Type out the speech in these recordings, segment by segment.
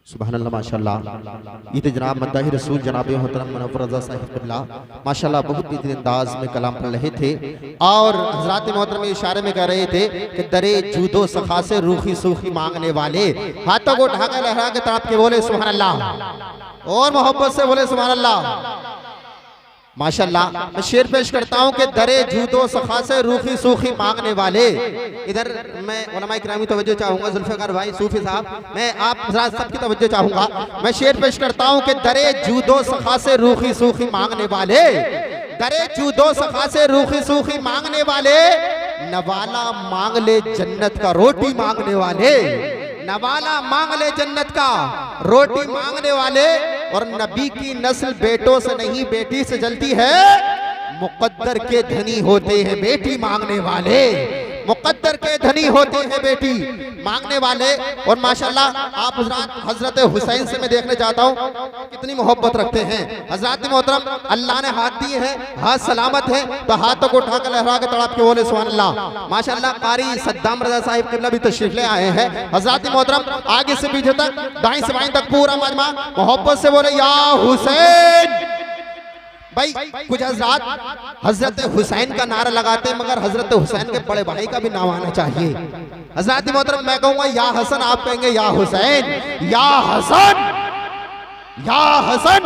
सुभानअल्लाह माशाल्लाह। ये तो जनाब मद्दाही रसूल जनाब मोहतरम मुनव्वर रज़ा साहिब क़िबला माशाल्लाह बहुत ही अंदाज में कलाम पढ़ रहे थे और हज़रात मोहतरम इशारे में कह रहे थे कि दरे जूदो सखा से रूखी सूखी मांगने वाले हाथों को ढाका लहरा के तड़प के बोले सुभानअल्लाह और मोहब्बत से बोले सुभानअल्लाह माशाल्लाह। मैं शेर पेश करता हूँ कि दरे जूदो सखा से रूखी सूखी मांगने वाले। इधर मैं उलमा इकरामी तवज्जो चाहूंगा, जुल्फ़िकार भाई सूफी साहब, मैं आप सबकी तवज्जो चाहूंगा। मैं शेर पेश करता हूँ कि दरे जूदो सखा से रूखी सूखी मांगने वाले, दरे जूदो सखा से रूखी सूखी मांगने वाले, नवाला मांग ले जन्नत का रोटी मांगने वाले, नवाला मांग ले जन्नत का रोटी मांगने वाले। और नबी की नस्ल बेटों से नहीं बेटी से जलती है, मुकद्दर के धनी होते हैं बेटी मांगने वाले, मुकद्दर के धनी होते हैं बेटी मांगने वाले। और माशाल्लाह आप हजरत हुसैन से मैं देखने चाहता हूँ कितनी मोहब्बत रखते हैं हजरत मोहतरम। अल्लाह ने हाथ दिए हैं, हाथ सलामत है तो हाथों को उठाकर लहरा के तड़प के बोले सुभान अल्लाह माशाल्लाह। कारी सद्दाम रज़ा साहिब क़िबला भी तशरीफ ले आए हैं हजरत मोहतरम। आगे से पीछे तक, दाएं से बाएं तक पूरा मजमा मोहब्बत से बोले या हुसैन। भाई कुछ हजरत हजरत हुसैन का नारा लगाते हैं मगर हजरत हुसैन के बड़े भाई का भी नाम आना चाहिए। हजरत मोहतरम मैं कहूंगा या हसन, आप कहेंगे या हुसैन, या हसन, या हसन।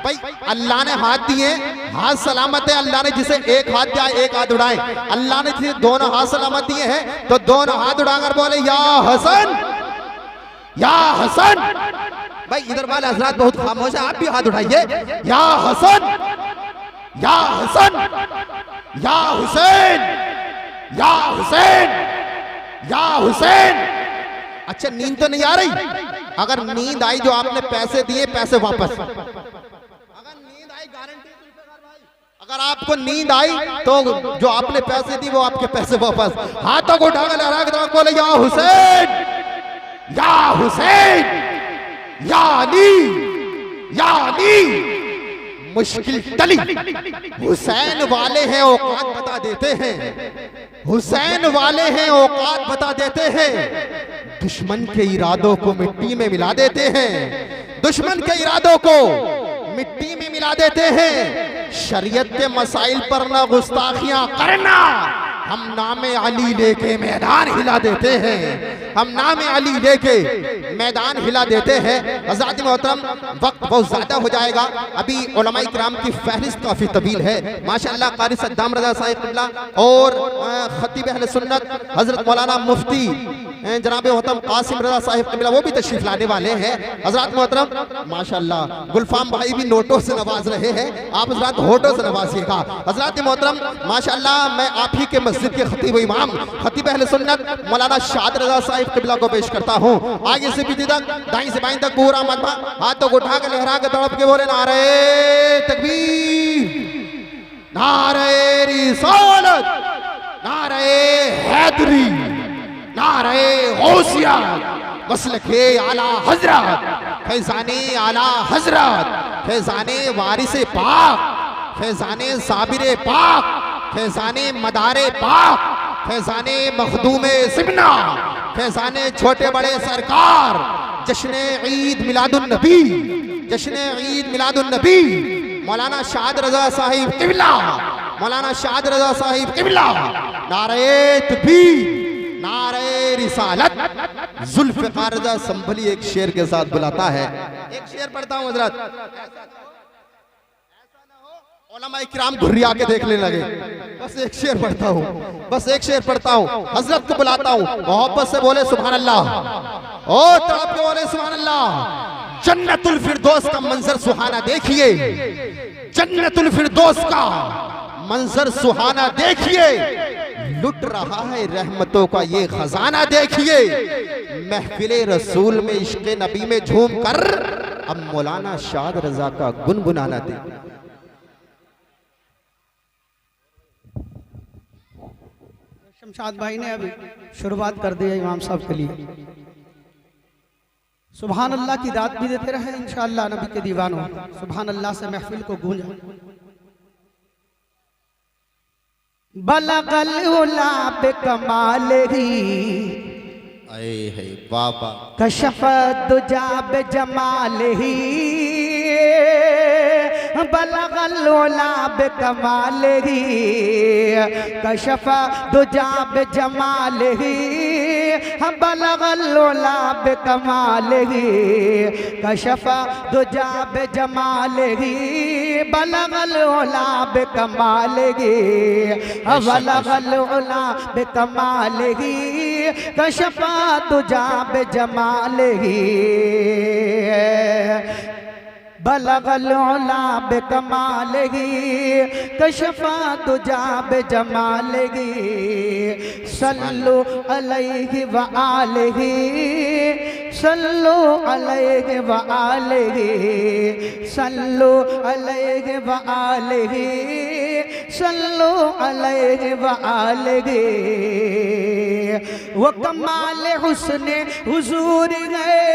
भाई अल्लाह ने हाथ दिए, हाथ सलामत है। अल्लाह ने जिसे एक हाथ दिया एक हाथ उड़ाए, अल्लाह ने जिसे दोनों हाथ सलामत दिए हैं तो दोनों हाथ उड़ाकर बोले या हसन, या हसन। भाई इधर वाले हजरत बहुत खामोश है, आप भी हाथ उठाइए। या हसन, या हसन, या हुसैन, या हुसैन, या हुसैन। अच्छा नींद तो नहीं आ रही? अगर नींद आई जो आपने पैसे दिए पैसे वापस, अगर नींद आई गारंटी, अगर आपको नींद आई तो जो आपने पैसे दी वो आपके पैसे वापस। हाथों को उठाकर लहरा के बोले या हुसैन, या हुसैन, या अली, या अली। मुश्किल टली, हुसैन वाले हैं औकात बता देते हैं, हुसैन वाले हैं औकात बता देते हैं। दुश्मन के इरादों को मिट्टी में मिला देते हैं, दुश्मन के इरादों को मिट्टी में मिला देते हैं। शरीयत के मसाइल पर ना गुस्ताखियां करना, हम नामे अली लेके मैदान हिला देते हैं, हम नामे अली लेके मैदान हिला देते हैं। हज़रात मोहतरम वक्त बहुत ज़्यादा हो जाएगा, अभी उलमा इकराम की फहरिस्त काफ़ी तवील है माशाअल्लाह। कारी सद्दाम रज़ा साहिब क़िबला और खतीब अहले सुन्नत हज़रत मौलाना मुफ्ती जनाब मोहतरम कासिम रज़ा साहिब क़िबला वो भी तशरीफ लाने वाले हैं। हज़रात मोहतरम माशाअल्लाह गुलफाम भाई भी नोटों से नवाज रहे हैं, आप हज़रात होठों से नवाजिएगा। हज़रात मोहतरम माशाअल्लाह मैं आप ही के मस्जिद के खतीब इमाम खतीब अहले सुन्नत मौलाना शाद रज़ा साहिब क़िबला को पेश करता हूँ। आगे से पीछे तक, दाएं से बाएं तक पूरा मजमा हाथों को उठा के लहरा के तड़प के बोले नारे तकबीर, नारे रिसालत, नारे हैदरी, नारे गौसियत, मसलके आला हजरत, फैज़ाने आला हजरत, फैज़ाने वारिसे पाक, फैज़ाने साबिरे पाक, फैज़ाने मदारे पाक, फैज़ाने मखदूमे सिमना, फैज़ाने छोटे बड़े सरकार, जश्न ईद मिलादुन नबी, जश्न ईद मिलादुन नबी, मौलाना शाद रज़ा साहिब क़िबला, मौलाना शाद रज़ा साहिब क़िबला। नारे तकबीर, नारे रिसालत। जुल्फ़िकार रज़ा संभली एक शेर के साथ बुलाता है, एक शेर पढ़ता हूँ हज़रत, उलमा इकराम घुर्रिया के देखने लगे। बस एक शेर पढ़ता हूँ, बस एक शेर पढ़ता हूँ, हजरत को बुलाता हूँ, मोहब्बत से बोले सुभान अल्लाह और तड़प के बोले सुभान अल्लाह। जन्नतुल फिरदौस का मंजर सुहाना देखिए, जन्नतुल फिरदौस का मंजर सुहाना देखिए, लुट रहा है रहमतों का ये खजाना देखिए। महफिले रसूल में इश्क़ नबी में झूम कर अब मौलाना शाद रज़ा का गुनगुनाना देखिए। शमशाद भाई ने अभी शुरुआत कर दी है इमाम साहब के लिए। सुभान अल्लाह की दात भी देते रहे इंशाअल्लाह नबी के दीवानों, सुभान अल्लाह से महफिल को गूंजा। बलगल उला पे कमाल ही आए है बाबा कशफ दुजा बेजमालिही बलगल उला बेकमालिही कशफ दुजा बेजमालिही बलगल उला बेकमालिही कशफ दुजा बेजमालिही बलगल उला बेकमालिही बलगल उला बेकमालिही कशफ दुजा बेजमालिही बलगल उला बेकमालिही कशफा दुजा बेजमालिही सल्लु अलैहि व आलिही सल्लु अलैहि व आलिही सल्लु अलैहि व आलिही सल्लु अलैहि व आलिही वो कमाल हुस्ने हुजूर गए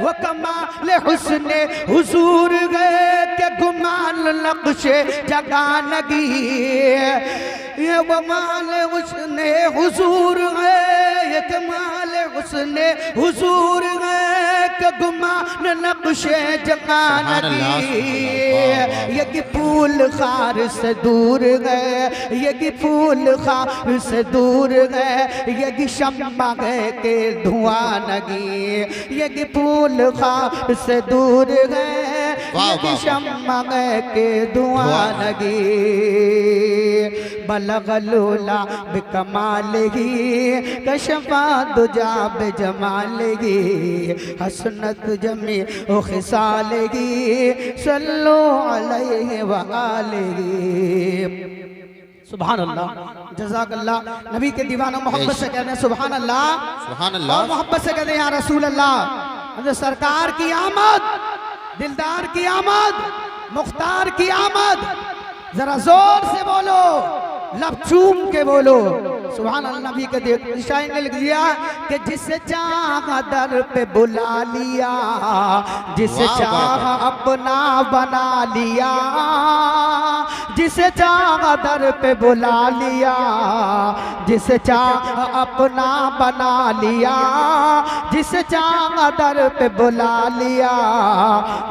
वो कमाल हुस्ने हुजूर गए के गुमान नक्शे जगानगी ये वो माल हुस्ने हुजूर गए ये कमाल हुस्ने हुजूर गए के गुमान नक्शे जगानगी ये कि फूल खार से दूर गए ये कि फूल खार से दूर गए ये कि शम्मा गए के धुआं लगी ये कि फूल खार से दूर गए ये कि शम्मा गए के धुआं लगी बलगलूला बिकमालिही कशफा दुजा बेजमालिही हसनत जमी ओ खिसालिही सल्लु अलैहि व आलिही सुभान अल्लाह जज़ाक अल्लाह नबी के दीवाना मोहब्बत से कहते हैं सुभान अल्लाह सुभान अल्लाह मोहब्बत से कहते हैं या रसूल अल्लाह सरकार की आमद दिलदार की आमद मुख्तार की आमद जरा जोर से बोलो लब चूम के बोलो सुभान अल्लाह नबी के शायर ने लिख दिया कि जिसे चाह दर पे बुला लिया जिसे चाह अपना बना लिया जिसे चाह दर पे बुला लिया जिसे चाह अपना बना लिया जिसे चाह दर पे बुला लिया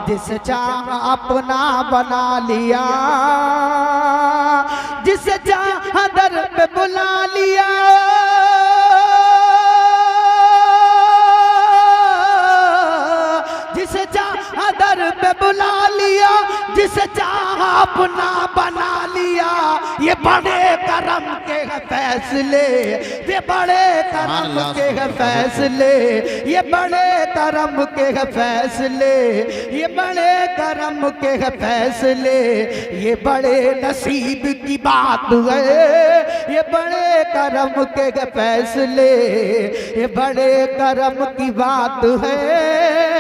जिसे चाह अपना बना लिया जिसे चाह दर पे बुला लिया जिसे चाह दर पे बुला लिया जिसे चाह अपना बना लिया ये बड़े करम के फैसले ये बड़े करम के फैसले ये बड़े करम के फैसले ये बड़े करम के फैसले ये बड़े नसीब की बात है ये बड़े करम के फैसले ये बड़े करम की बात है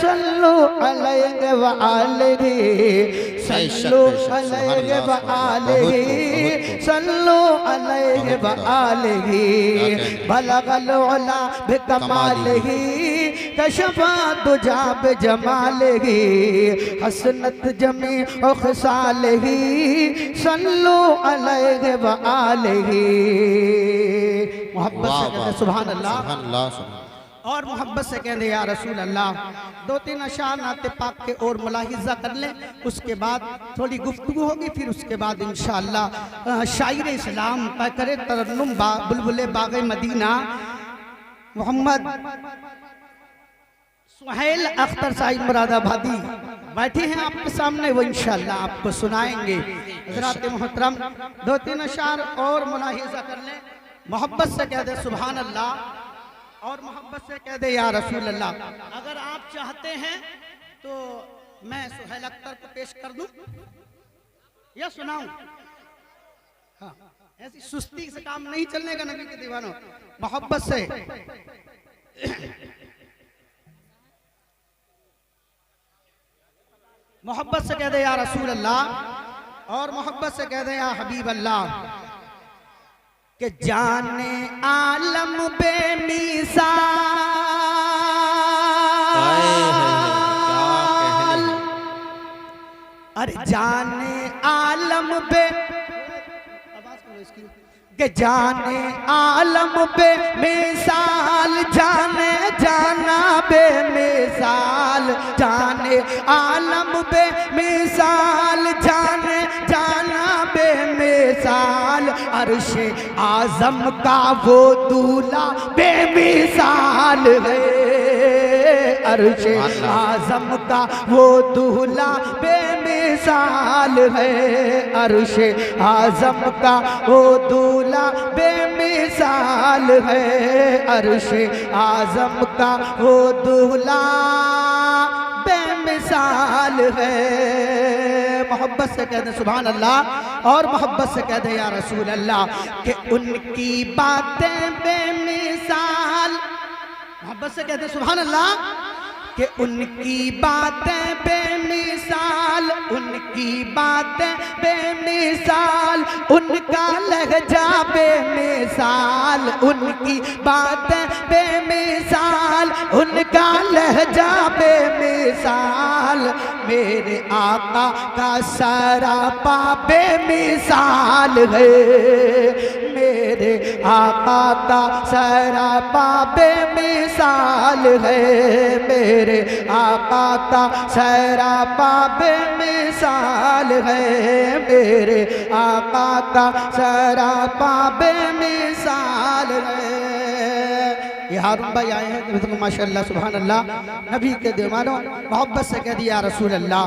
सल्लु अलैहि व आलिही सल्लु अलैहि व आलिही सल्लु अलैहि व आलिही बलगल उला बिकमालिही कशफा दुजा बेजमालिही हसनत जमी ओ खिसालिही सल्लु अलैहि व आलिही मोहब्बत से कहते सुभान अल्लाह और मोहब्बत से कहते या रसूल अल्लाह दो तीन अशार नाते पाक के और मुलाहिजा कर लें उसके बाद थोड़ी गुफ्तगू होगी फिर उसके बाद इंशाअल्लाह शायर इस्लाम करे तरन्नुम बुलबुले बाग़े मदीना मोहम्मद सुहेल अख्तर साहिब मुरादाबादी बैठे हैं आपके सामने वो इंशाअल्लाह आपको सुनाएंगे हज़रात मोहतरम दो तीन अशार और मुलाहिजा कर लें मोहब्बत से कह दे सुभान अल्लाह और मोहब्बत से कह दे या रसूल अल्लाह अगर आप चाहते हैं तो मैं सुहेल अख्तर को पेश कर दूं या सुनाऊं हाँ ऐसी सुस्ती से काम नहीं चलने का नबी के दीवानों मोहब्बत से मोहब्बत से कह दे या रसूल अल्लाह और मोहब्बत से कह दे या हबीब अल्लाह कि जाने आलम बेमिसाल अरे जाने आलम कि जाने आलम बे मिसाल, जाने जाना बे मिसाल, जाने आलम बे मिसाल, जाने जाना बे मिसाल, अर्श आजम का वो दूल्हा बेमिसाल है, अर्श आजम का वो दूल्हा बेमिसाल है, अर्श आजम का वो दूल्हा बेमिसाल है, अर्श आजम का वो दूल्हा बेमिसाल है। मोहब्बत से कह दे सुभान अल्लाह और मोहब्बत से कह दे या रसूल अल्लाह कि उनकी बातें बेमिसाल। मोहब्बत से कह दे सुभान अल्लाह कि उनकी बातें बेमिसाल, उनकी बातें बेमिसाल, उनका लहजा बेमिसाल, उनकी बातें बेमिसाल, उनका लहजा बेमिसाल, मेरे आका का सरापा बेमिसाल है, मेरे आका का सरापा बेमिसाल है, मेरे आका का सरापा बेमिसाल है, मेरे आका का सरापा बेमिसाल है। ये हारून भाई आए हैं तो माशाअल्लाह सुभान अल्लाह, नबी के दीवानों मोहब्बत से कह दिया रसूल अल्लाह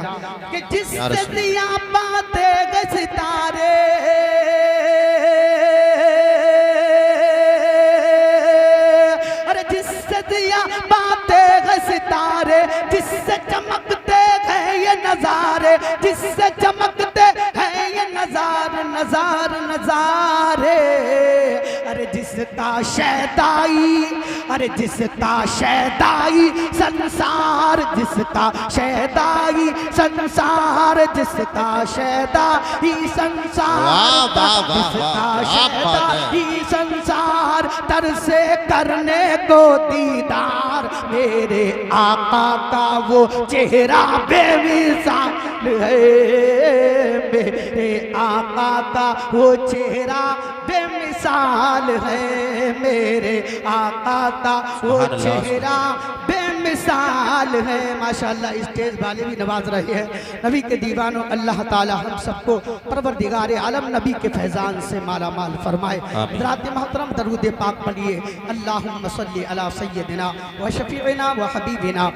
कि जिससे दिया बातें गए सितारे, अरे जिससे दिया बातें गए सितारे, जिससे चमकते हैं ये नजारे, जिससे चमकते हैं ये नजारे नजारे, अरे जिसका शैदाई, अरे जिसका शैदाई संसार, जिसका शैदाई संसार, जिसका शैदाई संसार, जिसका शैदाई संसार, तरसे करने को दीदार, मेरे आका का वो चेहरा बेमिसाल है, मेरे आका का वो चेहरा बेमिसाल है, मेरे आका का वो चेहरा बेमिसाल है। माशाअल्लाह स्टेज वाले भी नवाज रहे हैं। नबी के दीवानों अल्लाह ताला हम सबको परवरदिगार आलम नबी के फैजान से माला माल फरमाए। हज़रात मोहतरम दरूद पाक पढ़िए। अल्लाहुम्मा सल्ली अला सय्यदिना व शफीइना व हबीबिना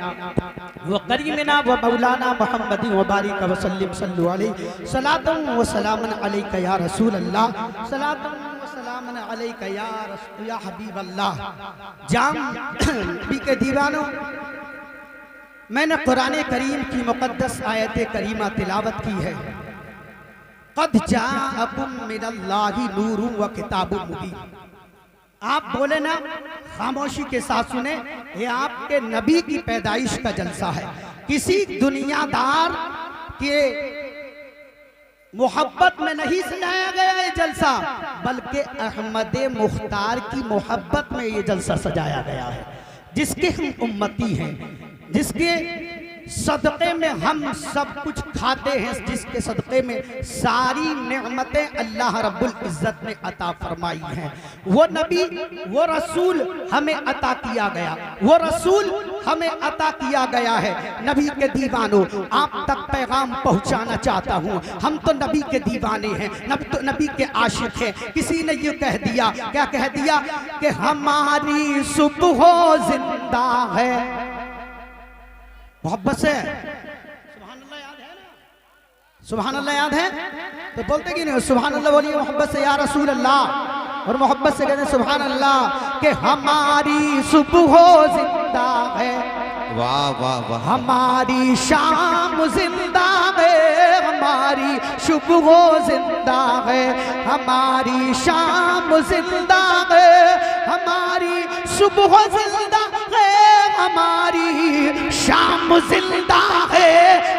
व करीमिना व मौलाना मुहम्मदिन व बारिक व सल्लिम सल्लु अलैहि सलातन व सलामन अलैका या रसूल अल्लाह, सलातन व सलामन अलैका या हबीब अल्लाह। जाम नबी के दीवानों, मैंने कुरान करीम की मुक़द्दस आयत करीमा तिलावत की है। क़द जाअकुम मिनल्लाहि नूरुन व किताबुम मुबीन। आप बोले ना, खामोशी के साथ सुने, ये आपके नबी की पैदाइश का जलसा है। किसी दुनियादार के मोहब्बत में नहीं सजाया गया ये जलसा, बल्कि अहमद मुख्तार की मोहब्बत में ये जलसा सजाया गया है, जिसके हम उम्मती हैं, जिसके सदक़े में हम सब कुछ खाते हैं, जिसके सदक़े में सारी नेमतें अल्लाह रब्बुल इज़्ज़त ने अता फरमाई हैं। वो नबी, वो रसूल हमें अता किया गया, वो रसूल हमें अता किया गया है। नबी के दीवानों, आप तक पैगाम पहुंचाना चाहता हूं। हम तो नबी के दीवाने हैं, नबी के आशिक हैं। किसी ने ये कह दिया, क्या कह दिया कि हमारी सुबह जिंदा है। मोहब्बत से सुभान अल्लाह याद है ना, सुभान अल्लाह याद है तो बोलते कि नहीं सुभान अल्लाह बोलिए मोहब्बत से या रसूल अल्लाह, और मोहब्बत से कहते सुभान अल्लाह कि हमारी सुबह जिंदा है, वाह वाह वाह, हमारी शाम जिंदा है, हमारी सुबह जिंदा है, हमारी शाम जिंदा है, हमारी सुबह जिंदा है, हमारी शाम जिंदा है,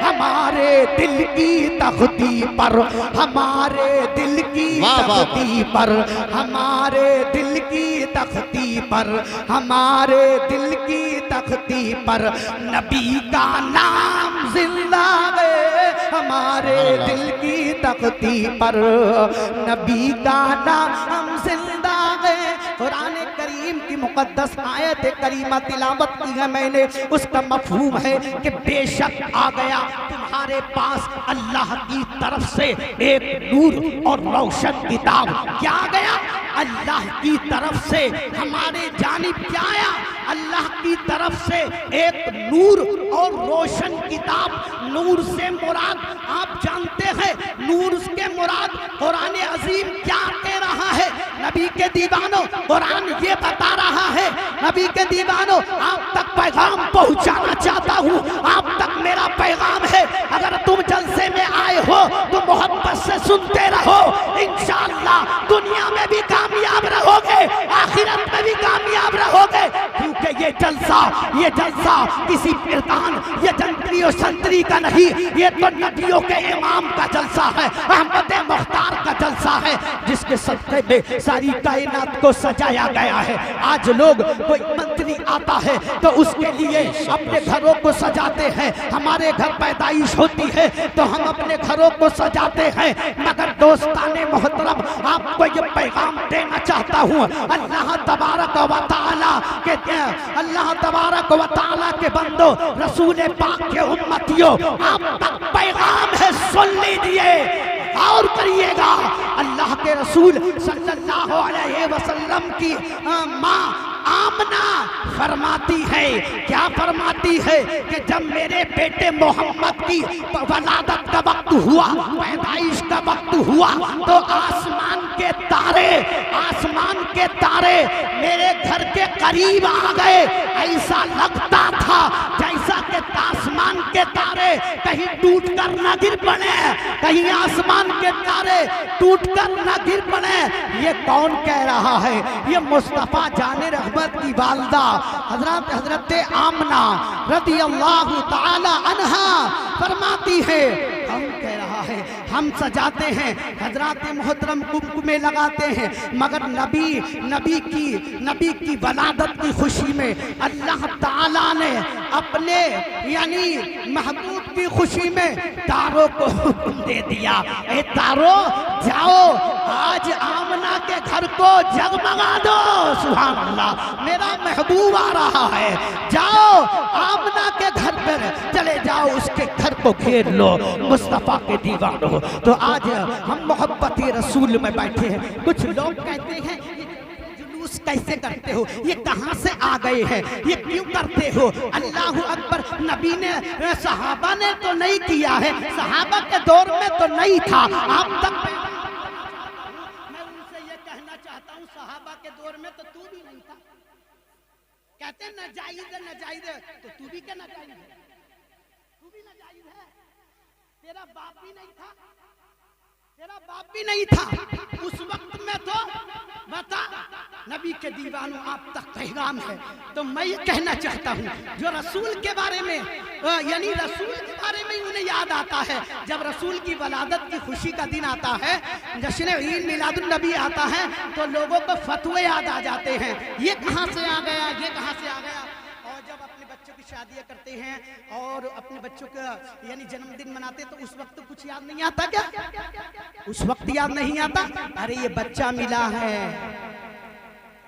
हमारे दिल की तख्ती पर, हमारे दिल की तख्ती पर, हमारे दिल की तख्ती पर, हमारे दिल की तख्ती पर नबी का नाम जिंदा है, हमारे दिल की तख्ती पर नबी का नाम जिंदा है। कुरान करीम की मुकद्दस आयत करीमा तिलावत की है मैंने, उसका मफहूम है कि बेशक आ गया तुम्हारे पास अल्लाह की तरफ से एक नूर और रोशन किताब। क्या आ गया? अल्लाह की तरफ से हमारे जानिब क्या आया? अल्लाह की तरफ से एक नूर और रोशन किताब। नूर से मुराद आप जानते हैं, नूर से मुराद कुरान अजीम क्या कह रहा है? नबी के दीवानों, कुरान ये बता रहा है, नबी के दीवानों आप तक पैगाम पहुंचाना चाहता हूं। आप तक मेरा पैगाम है, अगर तुम जलसे में आए हो तो मोहब्बत से सुनते रहो। इंशाअल्लाह दुनिया में भी कामयाब रहोगे, आखिरत में भी कामयाब रहोगे, क्योंकि ये जलसा किसी फिरकान या जंतरी और संतरी का नहीं, ये तो नबियों के इमाम का जलसा है, अहमद मुख्तार का जलसा है, जिसके सदक़े में सारी कायनात को सजाया गया है। आज लोग कोई मंत्री आता है तो उसके लिए अपने घरों को सजाते हैं। हमारे घर पैदाइश होती है तो हम अपने घरों को सजाते हैं, मगर दोस्ताने मोहतरम आपको ये पैगाम देना चाहता हूँ, अल्लाह तबारक व तआला के बंदो, रसूल पाक के उम्मतियों, आप तक पैगाम है, सुन लीजिए और करिएगा। अल्लाह के रसूल सल्लल्लाहु अलैहि वसल्लम की माँ आमना फरमाती है, क्या फरमाती है कि जब मेरे बेटे मोहम्मद की वलादत का वक्त हुआ, पैदाइश का वक्त हुआ, तो आसमान के तारे मेरे घर के करीब आ गए। ऐसा लगता था जैसा कि आसमान के तारे कहीं टूट कर न गिर पड़े, कहीं आसमान के तारे टूट कर न गिर पड़े। ये कौन कह रहा है? ये मुस्तफा जाने रहमत की वालदा हजरत आमना रदियल्लाहु ताला अन्हा फरमाती है। कौन कह रहा है? हम सजाते हैं, हजरत मोहतरम कुमकुमे लगाते हैं, मगर नबी की वलादत की खुशी में अल्लाह ताला ने अपने यानी महबूब की खुशी में तारों को हुक्म दे दिया, ए तारो जाओ आज आमना के घर को जगमगा दो। सुभान अल्लाह, मेरा महबूब आ रहा है, जाओ आमना के घर पर चले जाओ, उसके घर को घेर लो मुस्तफा के दीवानों। तो आज हम मोहब्बत रसूल में बैठे हैं। कुछ लोग कहते हैं जुलूस कैसे करते हो, ये कहां से आ गए हैं, ये क्यों करते हो? अल्लाहु अकबर, नबी ने सहाबा ने तो नहीं किया है, सहाबा के दौर में तो नहीं था, आप तक मैं उनसे ये कहना चाहता हूँ, सहाबा के दौर में तो तू भी नहीं था। कहते हैं नाजायज है, तो तू भी क्या नाजायज है? तू भी नाजायज है, तेरा बाप भी नहीं था, तेरा बाप भी नहीं था उस वक्त में। तो बता, नबी के दीवानों आप तक पैगाम है। तो मैं ये कहना चाहता हूँ, जो रसूल के बारे में यानी रसूल के बारे में उन्हें याद आता है, जब रसूल की वलादत की खुशी का दिन आता है, जश्न ईद मिलादुन नबी आता है, तो लोगों को फतवे याद आ जाते हैं, ये कहाँ से आ गया, ये कहाँ से आ गया। और जब अपने बच्चों की शादियां करते हैं और अपने बच्चों का यानी जन्मदिन मनाते, तो उस वक्त कुछ याद नहीं आता क्या? उस वक्त याद नहीं आता, अरे ये बच्चा मिला है,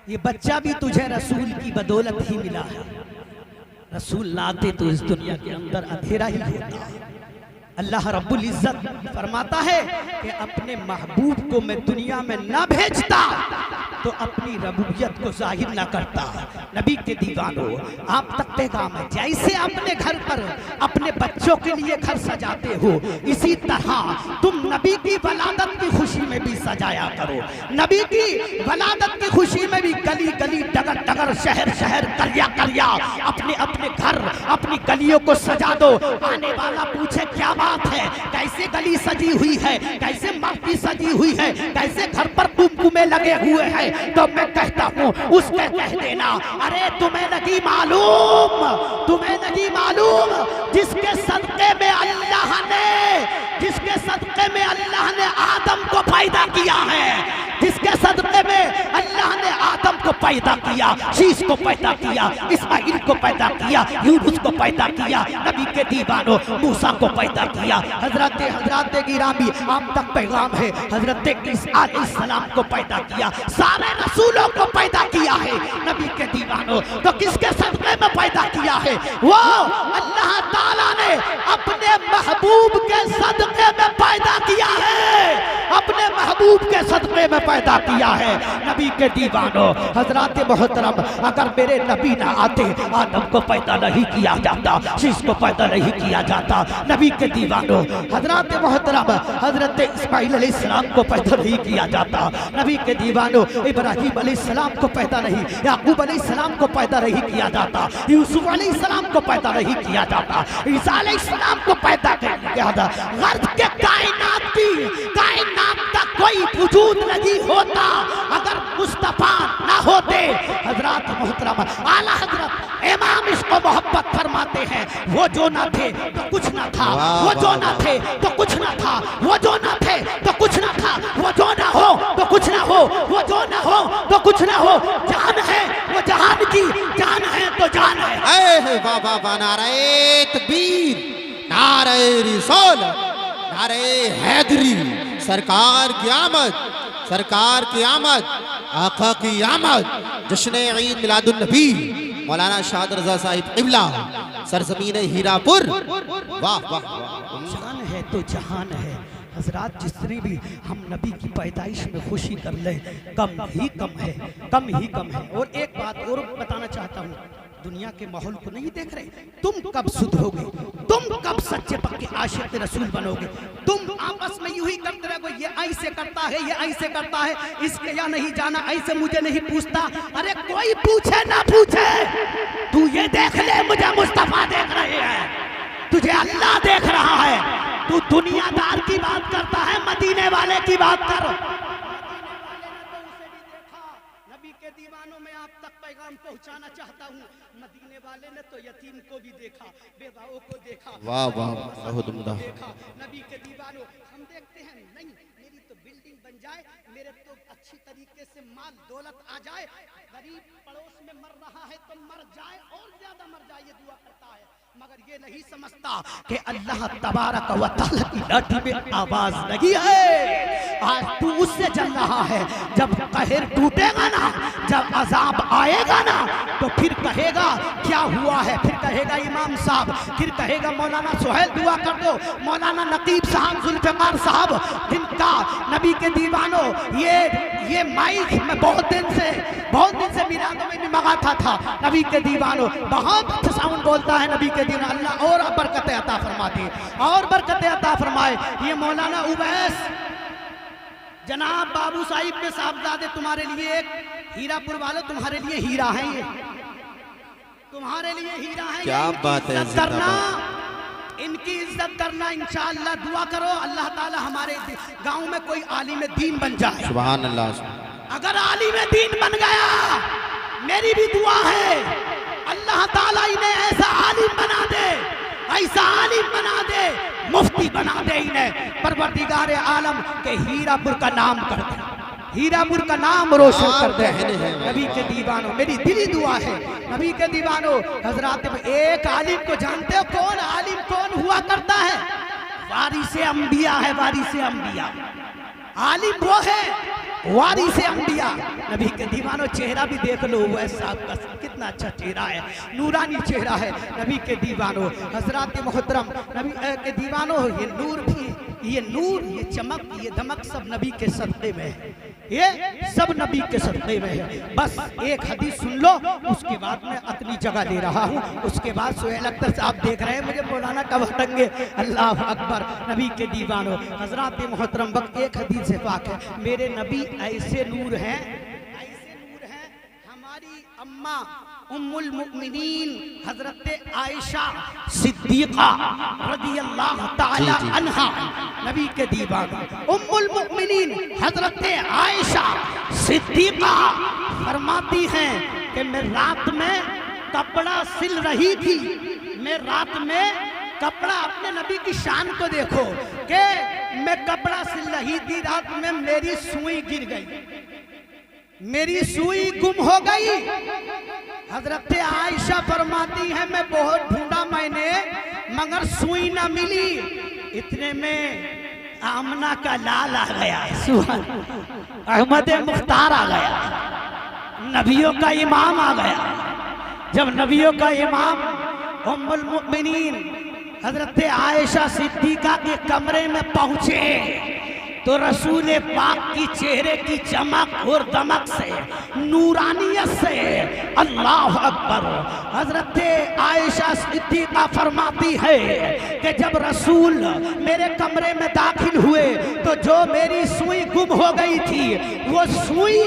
ये बच्चा भी तुझे रसूल की बदौलत ही मिला है। रसूल लाते तो इस दुनिया के अंदर अंधेरा ही होता। अल्लाह रब्बुल इज्जत फरमाता है कि अपने महबूब को मैं दुनिया में ना भेजता तो अपनी रबूबियत को जाहिर ना करता। नबी के दीवानों, आप तक पैगाम है, जैसे अपने घर पर अपने बच्चों के लिए घर सजाते हो, इसी तरह तुम नबी की वलादत की खुशी में भी सजाया करो। नबी की वलादत की खुशी में भी गली गली, डगर डगर, शहर शहर, कलिया कलिया, अपने अपने घर, अपनी गलियों को सजा दो। आने वाला पूछे क्या बात है, कैसे गली सजी हुई है, कैसे माफी सजी हुई है, कैसे घर पर कुमकुमे लगे हुए हैं, तो मैं कहता हूँ उसके कह देना, अरे तुम्हें नहीं मालूम, तुम्हें नहीं मालूम, जिसके सदके में आदम को पैदा किया है, जिसके सदके में अल्लाह ने आदम को पैदा किया, शीश को पैदा किया, इस्माइल को पैदा किया, यूनुस को पैदा किया, नबी के दीवानों मूसा को पैदा किया। हजरत गिरामी आप तक पैगाम है, हजरत ईसा अलैहिस्सलाम को पैदा किया, सारे रसूलों को पैदा किया है नबी के दीवानों। तो किसके सदक़े में पैदा किया है? वो अल्लाह ताला ने अपने महबूब के सदक़े में पैदा किया है, अपने महबूब के सदक़े में पैदा किया है नबी के दीवानों। हजरत मोहतरम अगर मेरे नबी ना आते आदम को पैदा नहीं किया जाता, शीश को पैदा नहीं किया जाता नबी के दीवानों। हजरत मोहतरम हजरत इस्माइल अलैहिस्सलाम को पैदा नहीं किया जाता नबी के दीवानों। इब्राहिम अलैहिस्सलाम को पैदा नहीं, याकूब अलैहिस्सलाम को पैदा नहीं किया जाता, यूसुफ अलैहिस्सलाम को पैदा नहीं किया जाता, ईसा अलैहिस्सलाम को पैदा किया जाता। गर्द के कायनात तक कोई वजूद नहीं होता अगर मुस्तफा ना होते। हजरत मोहतरम आला हजरत इमाम इसको मोहब्बत फरमाते हैं, वो जो ना थे तो कुछ ना था, वो जो ना थे तो कुछ ना था, वो जो ना थे तो कुछ ना था, वो जो ना हो तो कुछ ना हो, वो जो ना हो तो कुछ ना हो। जान है वो जहान की, जान है तो जान है। बाबा बा नारे तकबीर, नारे रिसालत, नारे हैदरी, सरकार की आमद, सरकार की आमद, आका की आमद, जश्न ईद मिलादुन नबी मौलाना शाद रजा साहिब क़िबला, सरजमीन हीरापुर। वाह वाह वाह, जान है तो जहान है। हजरात जितनी भी हम नबी की पैदाइश में खुशी कर ले कम ही कम है, कम ही कम है। और एक बात और बताना चाहता हूँ, दुनिया के माहौल को नहीं देख रहे? तुम कब सुधरोगे? तुम कब सच्चे पक्के आशिक रसूल बनोगे? तुम आपस में यूं ही करते रहोगे, ये ऐसे करता है, ये ऐसे करता है, इसके यहाँ नहीं जाना, ऐसे मुझे नहीं पूछता। अरे कोई पूछे ना पूछे, तू ये देख ले मुझे मुस्तफा देख रहे हैं, तुझे अल्लाह देख रहा है। तू दुनियादार की बात करता है, मदीने वाले की बात कर। नबी के दीवानों में आप तक पैगाम पहुंचाना चाहता हूँ, मदीने वाले ने तो यतीम को भी देखा, बेवाओं को देखा। वाह वाह, बहुत उम्दा। नबी के दीवानों हम देखते हैं, नहीं मेरी तो बिल्डिंग बन जाए, मेरे तो अच्छी तरीके से माल दौलत आ जाए, गरीब पड़ोस में मर रहा है तो मर जाए और ज्यादा मर जाए, ये दुआ करता है। मगर ये नहीं समझता कि अल्लाह तबारक व तआला की लाठी में आवाज लगी है। आज तू उससे जल रहा है, जब कहर टूटेगा ना, जब अजाब आएगा ना, तो फिर कहेगा क्या हुआ है, फिर कहेगा इमाम साहब, फिर कहेगा मौलाना सुहेल दुआ कर दो, मौलाना नकीब साहब, जुल्फ़िकार साहब, जिनका नबी के दीवानों ये माइक में बहुत दिन से मिलादों में भी मंगाता था। नबी के दीवानों बहुत अच्छा साउंड बोलता है नबी के दीवान, अल्लाह और बरकतें अता फरमाती, और बरकतें अता फरमाए। ये मौलाना उवैस जनाब बाबू साहिब के साहबजादे, तुम्हारे लिए एक हीरापुर वालों, तुम्हारे लिए हीरा है, ये तुम्हारे लिए हीरा है। क्या बात है, इनकी इज्जत करना, इंशाअल्लाह दुआ करो अल्लाह ताला हमारे गांव में कोई आलिम दीन बन जाए। सुभान अल्लाह। अगर आलिम दीन बन गया, मेरी भी दुआ है अल्लाह ताला इन्हें ऐसा आलिम बना दे, ऐसा आलिम बना दे, मुफ्ती बना दे इन्हें, परवरदिगार आलम के हीरापुर का नाम कर दे, हीरापुर का नाम रोशन कर दे। नबी के दीवानों मेरी दिली दुआ है, नबी के दीवानों हजरात, एक आलिम को जानते हो कौन आलिम कौन हुआ करता है? वारिसे अंबिया है, वारिसे अंबिया। आलिम वो है वारिसे अंबिया। नबी के दीवानों चेहरा भी देख लो, वैसा का कितना अच्छा चेहरा है, नूरानी चेहरा है नबी के दीवानों। हजरात मोहतरम नबी के दीवानों, ये नूर भी, ये नूर, ये चमक, ये दमक सब नबी के सदक़े में है, ये सब नबी के सदक़े में है। बस एक हदीस सुन लो, उसके बाद मैं अपनी जगह ले रहा हूँ, उसके बाद सुहेल अख्तर साहब देख रहे हैं मुझे मौलाना कब हटेंगे। अल्लाह अकबर। नबी के दीवानों हजरात मोहतरम, वक्त एक हदीस से पाक है, मेरे नबी ऐसे नूर हैं, ऐसे नूर हैं। हमारी अम्मा उम्मुल मुमिनीन हजरत आयशा सिद्दीक़ा रज़ियल्लाहु ताला अन्हा, नबी के दीवाना उम्मुल मुमिनीन हजरत आयशा सिद्दीक़ा फरमाती हैं कि मैं रात में कपड़ा सिल रही थी, मैं रात में कपड़ा, अपने नबी की शान को देखो कि मैं कपड़ा सिल रही थी, रात में मेरी सुई गिर गई, मेरी सुई गुम हो गई। हजरत आयशा फरमाती है मैं बहुत ढूंढा मैंने मगर सुई ना मिली। इतने में आमना का लाल आ गया, सुभान अहमद मुख्तार आ गया, नबियों का इमाम आ गया। जब नबियों का इमाम उम्मुल मुमिनीन हजरत आयशा सिद्दीका के कमरे में पहुंचे तो रसूल पाक की चेहरे की चमक और दमक से, नूरानियत से, अल्लाह अकबर। हजरत आयशा सिद्दीका फरमाती है कि जब रसूल मेरे कमरे में दाखिल हुए तो जो मेरी सुई गुम हो गई थी वो सुई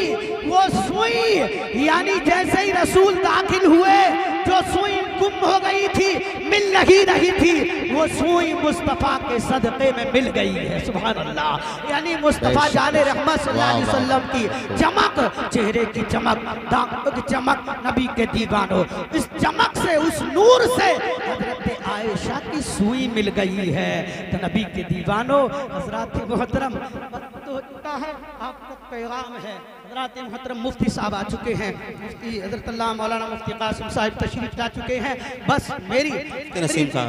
यानी जैसे ही रसूल दाखिल हुए जो सुई गुम हो गई थी, मिल नहीं रही थी, वो सुई मुस्तफ़ा के सदक़े में मिल गई है। सुभान अल्लाह। यानी मुस्तफ़ा जाने रहमत सल्लल्लाहु अलैहि वसल्लम की चमक, चेहरे की चमक, दांतों की चमक, नबी के दीवानों, इस चमक से, उस नूर से हज़रत आयशा की सुई मिल गई है। तो नबी के दीवानों, हज़रात मोहतरम वक्त हो चुका है, आपको पैगाम है। हज़रात मोहतरम मुफ्ती साहब आ चुके हैं, मुफ्ती हज़रत अल्लाह मौलाना मुफ्ती कासिम साहब तशरीफ ला चुके हैं। बस मेरी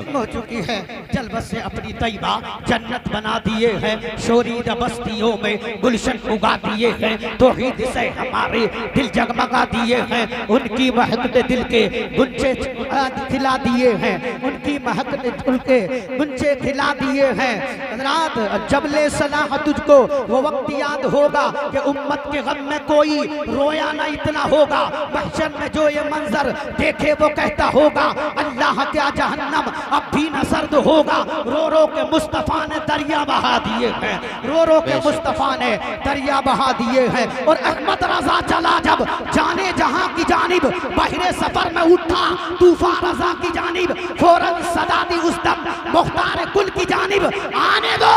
हो चुकी है। जल बस से अपनी तैबा जन्नत बना दिए हैं, शोरीदा बस्तियों में गुलशन उगा दिए हैं, तौहीद से हमारे दिल जगमगा दिए हैं। उनकी महक ने दिल के गुंचे खिला दिए हैं, उनकी महक ने दिल के गुंचे खिला दिए हैं। हज़रात जब ले सलाह तुझको वो वक्त याद होगा कि उम्मत के गम में कोई रोया ना इतना होगा। महशर में जो ये मंजर देखे वो कहता होगा अल्लाह क्या जहन्नम अब भी न सर्द होगा। रो रो के मुस्तफ़ा ने दरिया बहा दिए हैं, रो रो के मुस्तफ़ा ने दरिया बहा दिए हैं। और अहमद रजा चला जब जाने जहां की जानिब, बहरे सफर में उठा तूफान रजा की जानिब, फौरन सदा दी उस दम मुख्तार कुल की जानिब, आने दो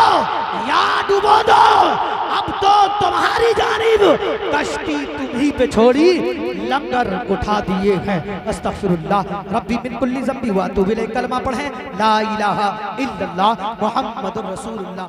या डुबो दो अब तो तुम्हारी जानिब, कश्ती तुम्ही पे छोड़ी लंगर उठा दिए हैं। अस्तगफिरुल्लाह रब्बी मिन कुल्ली ज़ंबी व अतूबु इलैह। कलमा पढ़ें ला इलाहा इल्लल्लाह मुहम्मदुर रसूलुल्लाह।